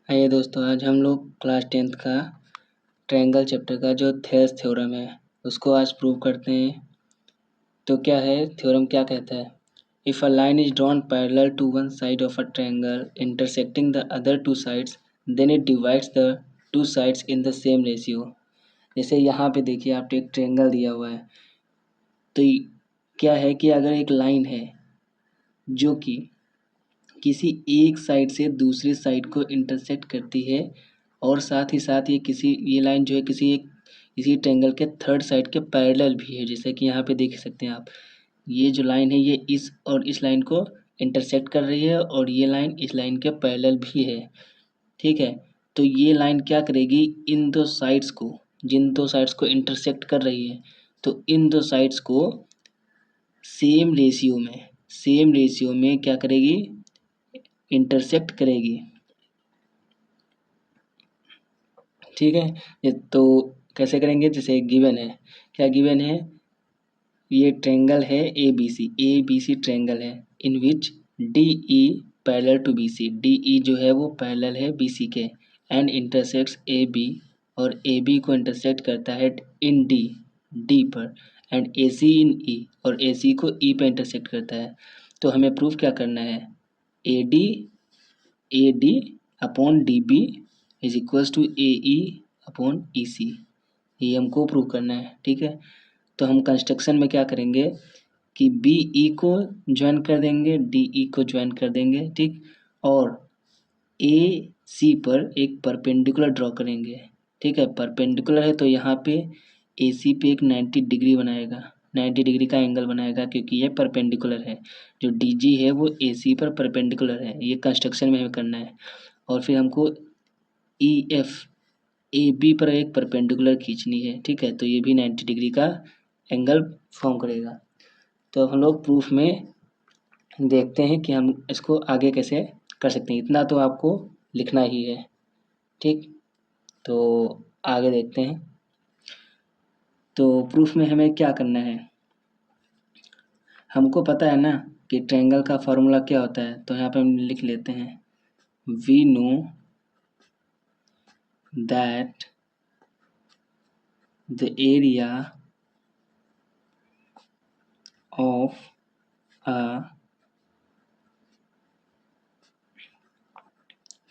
आइए दोस्तों, आज हम लोग क्लास 10th का ट्रायंगल चैप्टर का जो थेयर्स थ्योरम है उसको आज प्रूव करते हैं। तो क्या है थ्योरम, क्या कहता है? If a line is drawn parallel to one side of a triangle intersecting the other two sides, then it divides the two sides in the same ratio. जैसे यहाँ पे देखिए, आपको एक ट्रायंगल दिया हुआ है। तो क्या है कि अगर एक लाइन है जो कि किसी एक साइड से दूसरी साइड को इंटरसेक्ट करती है और साथ ही साथ ये लाइन जो है किसी ट्रायंगल के थर्ड साइड के पैरेलल भी है। जैसे कि यहाँ पे देख सकते हैं आप, ये जो लाइन है ये इस लाइन को इंटरसेक्ट कर रही है और ये लाइन इस लाइन के पैरेलल भी है। ठीक है, तो ये लाइन क्या करेगी, इन दो साइड्स को, जिन दो साइड्स को इंटरसेक्ट कर रही है, तो इन दो साइड्स को सेम रेशियो में क्या करेगी, इंटरसेक्ट करेगी। ठीक है, ये तो कैसे करेंगे? जैसे गिवन है, क्या गिवन है? ये ट्रायंगल है ए बी सी ट्रायंगल है in which D E parallel to B C. D E जो है वो पैरेलल है बी सी के, एंड इंटरसेक्ट्स ए बी, और ए बी को इंटरसेक्ट करता है इन डी पर, एंड ए सी इन ई, और ए सी को ई पे इंटरसेक्ट करता है। तो हमें प्रूफ क्या करना है? A D upon D B is equals to A E upon E C, ये हमको प्रूव करना है। ठीक है, तो हम कंस्ट्रक्शन में क्या करेंगे कि बी ई को ज्वाइन कर देंगे, डी ई को ज्वाइन कर देंगे। ठीक, और ए सी पर एक परपेंडिकुलर ड्रॉ करेंगे। ठीक है, परपेंडिकुलर है तो यहाँ पे ए सी पे एक 90 डिग्री बनाएगा, 90 डिग्री का एंगल बनाएगा, क्योंकि ये परपेंडिकुलर है। जो डी जी है वो ए सी पर परपेंडिकुलर है। ये कंस्ट्रक्शन में हमें करना है। और फिर हमको ई एफ ए बी पर एक परपेंडिकुलर खींचनी है। ठीक है, तो ये भी 90 डिग्री का एंगल फॉर्म करेगा। तो हम लोग प्रूफ में देखते हैं कि हम इसको आगे कैसे कर सकते हैं। इतना तो आपको लिखना ही है। ठीक, तो आगे देखते हैं। तो प्रूफ में हमें क्या करना है? हमको पता है ना कि ट्रायंगल का फॉर्मूला क्या होता है, तो यहाँ पे हम लिख लेते हैं, we know that the area of a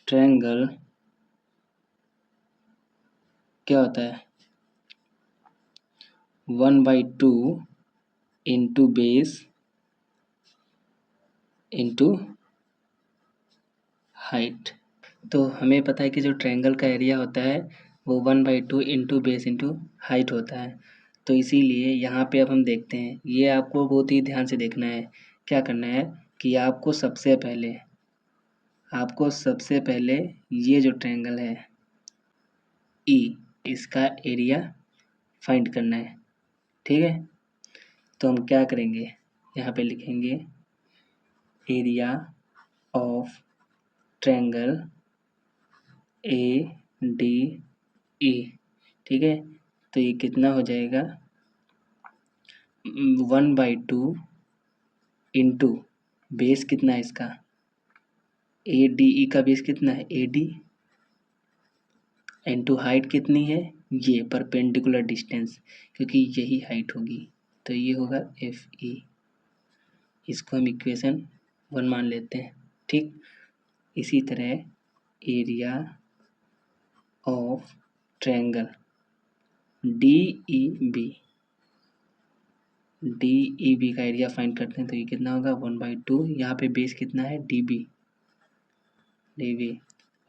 triangle क्या होता है, 1/2 इंटू बेस इंटू हाइट। तो हमें पता है कि जो ट्रायंगल का एरिया होता है वो 1/2 इंटू बेस इंटू हाइट होता है। तो इसीलिए यहाँ पे अब हम देखते हैं, ये आपको बहुत ही ध्यान से देखना है। क्या करना है कि आपको सबसे पहले ये जो ट्रायंगल है ई, इसका एरिया फाइंड करना है। ठीक है, तो हम क्या करेंगे, यहाँ पे लिखेंगे area of triangle A D ई। ठीक है, तो ये कितना हो जाएगा, 1/2 इंटू बेस कितना है इसका, ए डी ई का बेस कितना है ए डी, इंटू हाइट कितनी है, ये परपेंडिकुलर डिस्टेंस, क्योंकि यही हाइट होगी, तो ये होगा एफ ई। इसको हम इक्वेशन 1 मान लेते हैं। ठीक, इसी तरह area of triangle D E B का एरिया फाइंड करते हैं, तो ये कितना होगा 1/2, यहाँ पे बेस कितना है डी बी,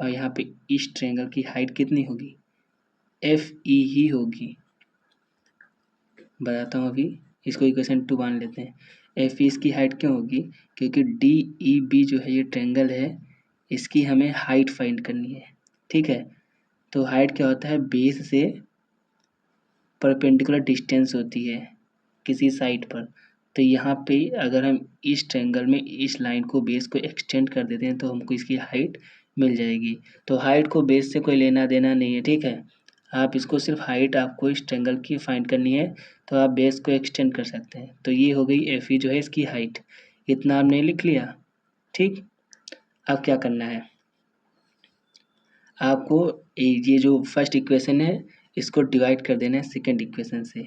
और यहाँ पे इस ट्रायंगल की हाइट कितनी होगी, एफ ई ही होगी। बताता हूँ अभी, इसको इक्वेशन 2 मान लेते हैं। एफ ई इसकी हाइट क्यों होगी, क्योंकि डी ई बी जो है ये ट्रायंगल है, इसकी हमें हाइट फाइंड करनी है। ठीक है, तो हाइट क्या होता है, बेस से परपेंडिकुलर डिस्टेंस होती है किसी साइड पर। तो यहाँ पे अगर हम इस ट्रायंगल में इस लाइन को, बेस को एक्सटेंड कर देते हैं तो हमको इसकी हाइट मिल जाएगी। तो हाइट को बेस से कोई लेना देना नहीं है। ठीक है, आप इसको सिर्फ हाइट आपको इस ट्रायंगल की फाइंड करनी है, तो आप बेस को एक्सटेंड कर सकते हैं। तो ये हो गई एफ ई जो है इसकी हाइट, इतना आपने लिख लिया। ठीक, अब क्या करना है, आपको ये जो फर्स्ट इक्वेशन है इसको डिवाइड कर देना है सेकेंड इक्वेशन से।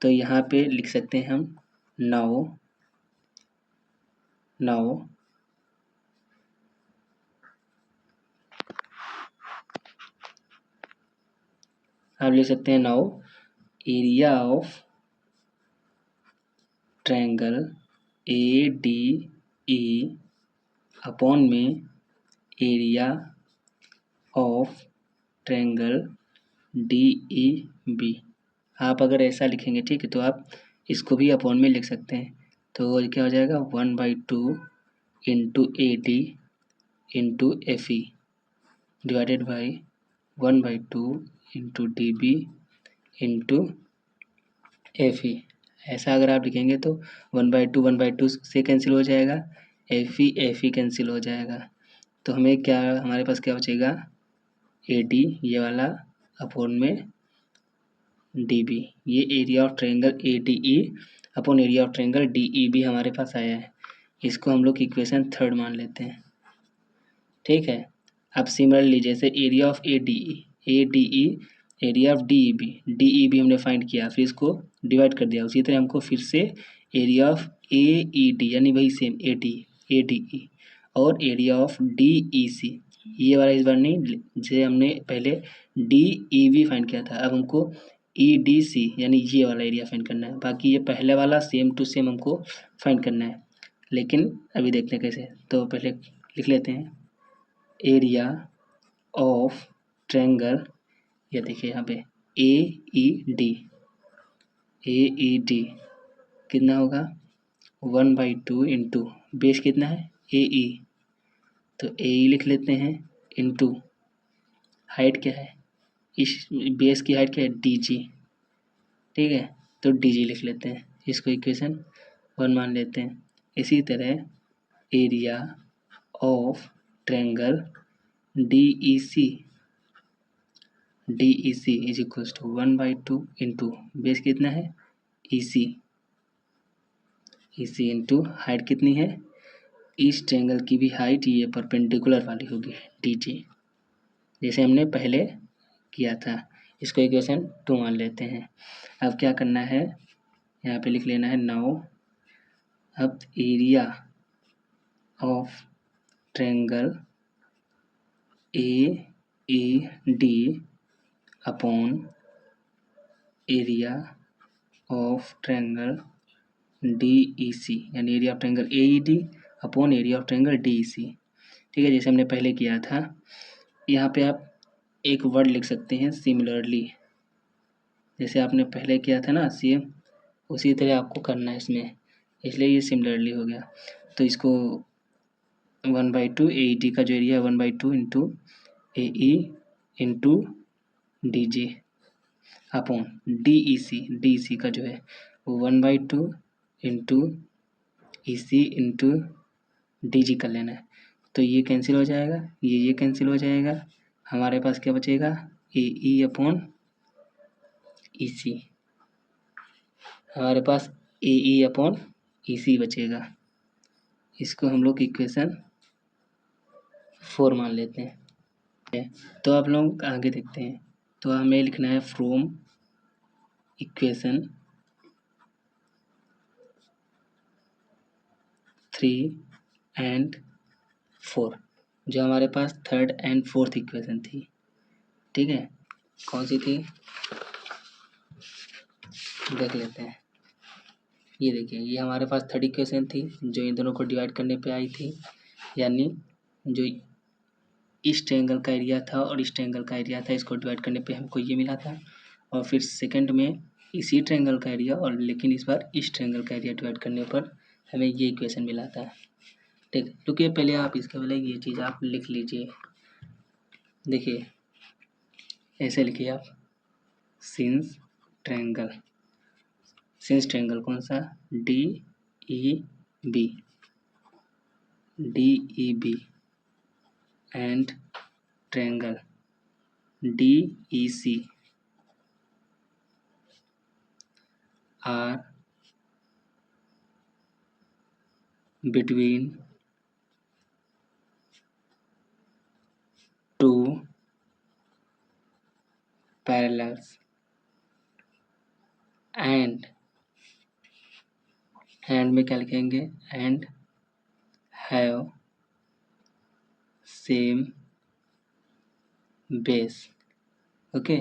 तो यहाँ पे लिख सकते हैं हम नाउ आप लिख सकते हैं now area of triangle A D E upon में area of triangle D E B. आप अगर ऐसा लिखेंगे ठीक है, तो आप इसको भी अपॉन में लिख सकते हैं। तो क्या हो जाएगा 1/2 into A D into F E divided by 1/2 into D B into F E. ऐसा अगर आप लिखेंगे तो 1/2 से कैंसिल हो जाएगा, एफ ई कैंसिल हो जाएगा। तो हमें क्या, हमारे पास क्या बचेगा, ए डी ये वाला अपॉन में डी बी। ये area of triangle A D E upon area of triangle D E B हमारे पास आया है। इसको हम लोग इक्वेशन थर्ड मान लेते हैं। ठीक है। अब सिमिलरली जैसे area of A D E area of D E B हमने फाइंड किया, फिर इसको डिवाइड कर दिया। उसी तरह हमको फिर से area of A E D यानी वही सेम ए डी ई और area of D E C, ये वाला इस बार नहीं, जैसे हमने पहले डी ई बी फाइंड किया था, अब हमको ई डी सी यानी ये वाला एरिया फाइंड करना है। बाकी ये पहले वाला सेम टू सेम हमको फाइंड करना है, लेकिन अभी देखते हैं कैसे। तो पहले लिख लेते हैं एरिया ऑफ ट्रायंगल, ये देखिए यहाँ पे ए ई डी कितना होगा 1/2 इंटू बेस कितना है ए ई, तो ए ई लिख लेते हैं इंटू हाइट क्या है, इस बेस की हाइट क्या है डी जी। ठीक है, तो डी जी लिख लेते हैं, इसको इक्वेशन 1 मान लेते हैं। इसी तरह area of triangle D E C is equals to 1/2 into base कितना है ई सी इंटू हाइट कितनी है, इस ट्रायंगल की भी हाइट ये परपेंडिकुलर वाली होगी डी जी, जैसे हमने पहले किया था। इसको इक्वेशन 2 मान लेते हैं। अब क्या करना है, यहाँ पे लिख लेना है नाउ अब area of triangle A E D upon area of triangle D E C यानी area of triangle A E D upon area of triangle D E C. ठीक है, जैसे हमने पहले किया था। यहाँ पे आप एक वर्ड लिख सकते हैं सिमिलरली, जैसे आपने पहले किया था ना सेम उसी तरह आपको करना है इसमें, इसलिए ये सिमिलरली हो गया। तो इसको 1/2 ए ई डी का जो एरिया है 1/2 into A E into D G upon D E C का जो है वो 1/2 into E C into D G कर लेना है। तो ये कैंसिल हो जाएगा, ये कैंसिल हो जाएगा, हमारे पास क्या बचेगा ए ई अपॉन ई सी, हमारे पास ए ई अपॉन ई सी बचेगा। इसको हम लोग इक्वेशन 4 मान लेते हैं। तो आप लोग आगे देखते हैं, तो हमें लिखना है फ्रॉम इक्वेशन 3 एंड 4, जो हमारे पास थर्ड एंड फोर्थ इक्वेशन थी। ठीक है, कौन सी थी देख लेते हैं। ये देखिए, ये हमारे पास थर्ड इक्वेशन थी जो इन दोनों को डिवाइड करने पे आई थी, यानी जो इस ट्रायंगल का एरिया था और इस ट्रायंगल का एरिया था, इसको डिवाइड करने पे हमको ये मिला था। और फिर सेकंड में इसी ट्रायंगल का एरिया, और लेकिन इस बार इस ट्रायंगल का एरिया डिवाइड करने पर हमें ये इक्वेशन मिला था। ठीक, क्योंकि पहले आप इसके पहले ये चीज़ आप लिख लीजिए। देखिए ऐसे लिखिए आप, सिंस ट्रायंगल कौन सा D E B and triangle D E C are between two parallels and में क्या लिखेंगे, and have same base. Okay,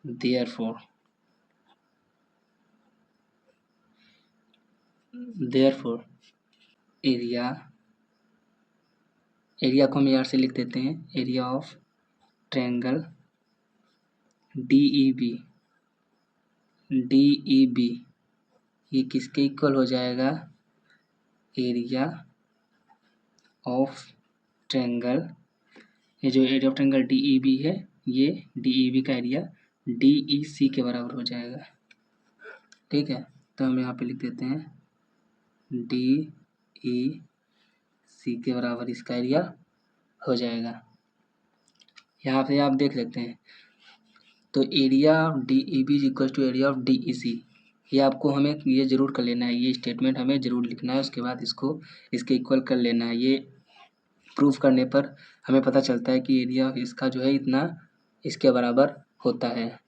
therefore area को हम यार से लिख देते हैं, एरिया ऑफ ट्रायंगल DEB ये किसके इक्वल हो जाएगा, एरिया ऑफ ट्रायंगल, ये जो एरिया ऑफ ट्रायंगल DEB है, ये DEB का एरिया DEC के बराबर हो जाएगा। ठीक है, तो हम यहाँ पे लिख देते हैं DEC के बराबर इसका एरिया हो जाएगा। यहाँ पे आप देख सकते हैं, तो area of DEB is equal to area of DEC। ये आपको हमें ये ज़रूर कर लेना है, ये स्टेटमेंट हमें ज़रूर लिखना है, उसके बाद इसको इसके इक्वल कर लेना है। ये प्रूफ करने पर हमें पता चलता है कि एरिया इसका जो है इतना इसके बराबर होता है।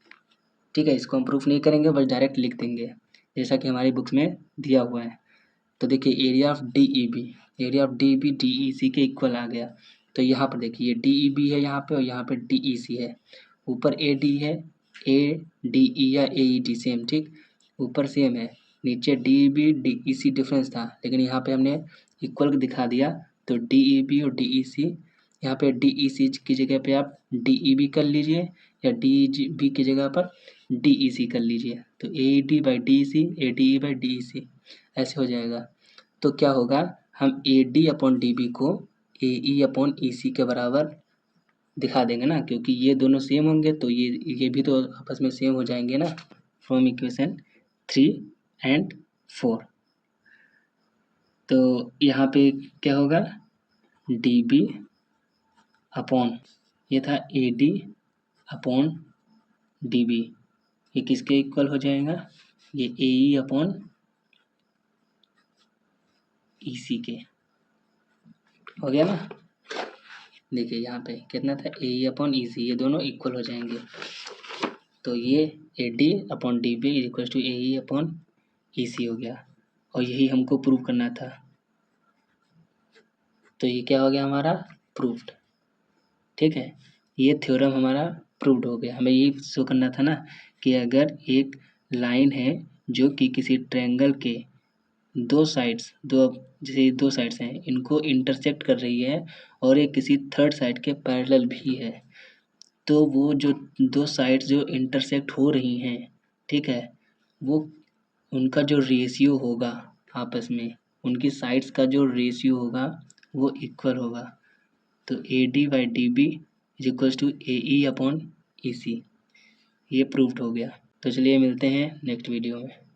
ठीक है, इसको हम प्रूफ नहीं करेंगे, बस डायरेक्ट लिख देंगे जैसा कि हमारी बुक्स में दिया हुआ है। तो देखिए एरिया ऑफ DEB DEC के इक्वल आ गया। तो यहाँ पर देखिए DEB है यहाँ पे, और यहाँ पे DEC है। ऊपर AD है, ADE या AED सेम, ठीक, ऊपर सेम है, नीचे DEB DEC डिफरेंस था, लेकिन यहाँ पे हमने इक्वल दिखा दिया। तो DEB और DEC, यहाँ पे DEC की जगह पे आप DEB कर लीजिए, या DEB की जगह पर DEC कर लीजिए। तो AED by DEC, ADE by DEC ऐसे हो जाएगा। तो क्या होगा, हम AD अपॉन DB को AE अपॉन EC के बराबर दिखा देंगे ना, क्योंकि ये दोनों सेम होंगे, तो ये भी तो आपस में सेम हो जाएंगे ना, फ्रॉम इक्वेशन 3 एंड 4। तो यहाँ पे क्या होगा, DB अपॉन, ये था AD अपॉन DB, ये किसके इक्वल हो जाएगा, ये AE अपॉन EC के, हो गया ना। देखिए यहाँ पे कितना था, AE अपॉन EC, ये दोनों इक्वल हो जाएंगे। तो ये AD upon DB equal to AE upon EC हो गया, और यही हमको प्रूव करना था। तो ये क्या हो गया हमारा, प्रूव्ड। ठीक है, ये थ्योरम हमारा प्रूव्ड हो गया। हमें ये शो करना था ना कि अगर एक लाइन है जो कि किसी ट्रायंगल के दो साइड्स हैं, इनको इंटरसेक्ट कर रही है, और ये किसी थर्ड साइड के पैरेलल भी है, तो वो जो दो साइड्स जो इंटरसेक्ट हो रही हैं, ठीक है, वो उनका जो रेशियो होगा आपस में, उनकी साइड्स का जो रेशियो होगा वो इक्वल होगा। तो AD by DB is equals to AE upon EC, ये प्रूव्ड हो गया। तो चलिए मिलते हैं नेक्स्ट वीडियो में।